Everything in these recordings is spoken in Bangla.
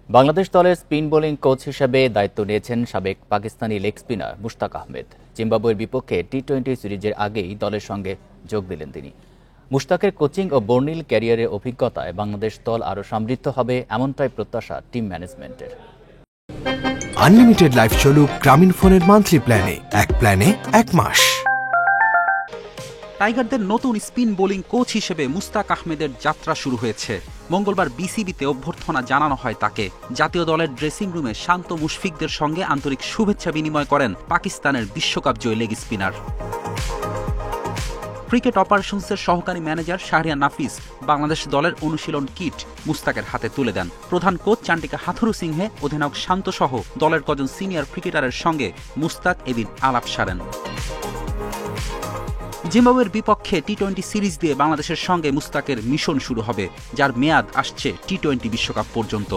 বাংলাদেশ দলের স্পিন বোলিং কোচ হিসেবে দায়িত্ব নিয়েছেন সাবেক পাকিস্তানি লেগ স্পিনার মুশতাক আহমেদ। জিম্বাবুয়ের বিপক্ষে টি-20 সিরিজের আগেই দলের সঙ্গে যোগ দিলেন তিনি। মুশতাকের কোচিং ও বর্ণিল ক্যারিয়ারের অভিজ্ঞতায় বাংলাদেশ দল আরও সমৃদ্ধ হবে, এমনটাই প্রত্যাশা টিম ম্যানেজমেন্টের। আনলিমিটেড লাইফ চলুক গ্রামীণফোনের মান্থলি প্ল্যানে, এক প্ল্যানে 1 মাস। টাইগারদের নতুন স্পিন বোলিং কোচ হিসেবে মুশতাক আহমেদের যাত্রা শুরু হয়েছে। মঙ্গলবার বিসিবিতে অভ্যর্থনা জানানো হয় তাকে। জাতীয় দলের ড্রেসিং রুমে শান্ত মুশফিকদের সঙ্গে আন্তরিক শুভেচ্ছা বিনিময় করেন পাকিস্তানের বিশ্বকাপ জয়ী লেগ স্পিনার। ক্রিকেট অপারেশনসের সহকারী ম্যানেজার শাহরিয়ার নাফিস বাংলাদেশ দলের অনুশীলন কিট মুশতাকের হাতে তুলে দেন। প্রধান কোচ চান্ডিকা হাথুরু সিংহে, অধিনায়ক শান্ত সহ দলের কজন সিনিয়র ক্রিকেটারের সঙ্গে মুশতাক এদিন আলাপ সারেন। জিম্বাবুয়ের বিপক্ষে টি-20 সিরিজ দিয়ে বাংলাদেশের সঙ্গে মুশতাকের মিশন শুরু হবে, যার মেয়াদ আসছে টি-20 বিশ্বকাপ পর্যন্ত।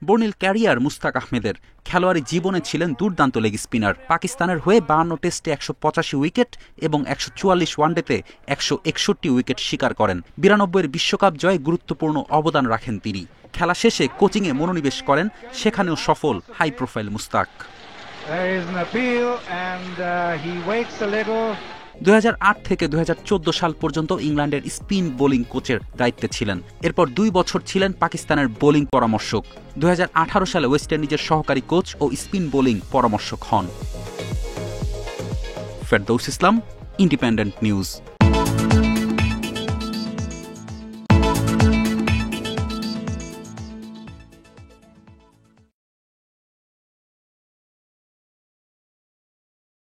বর্ণিল ক্যারিয়ার মুশতাক আহমেদের। খেলোয়াড়ি জীবনে ছিলেন দুর্দান্ত লেগ স্পিনার। পাকিস্তানের হয়ে 52 টেস্টে 185 উইকেট এবং 144 ওয়ানডেতে 161 উইকেট শিকার করেন। 92-এর বিশ্বকাপ জয়ে গুরুত্বপূর্ণ অবদান রাখেন তিনি। খেলা শেষে কোচিংয়ে মনোনিবেশ করেন, সেখানেও সফল হাই প্রোফাইল মুশতাক। 2008 থেকে 2014 সাল পর্যন্ত ইংল্যান্ডের স্পিন বোলিং কোচের দায়িত্বে ছিলেন। এরপর 2 বছর ছিলেন পাকিস্তানের বোলিং পরামর্শক। 2018 সালে ওয়েস্ট ইন্ডিজের সহকারী কোচ ও স্পিন বোলিং পরামর্শক হন। ফেরদৌস ইসলাম, ইন্ডিপেন্ডেন্ট নিউজ।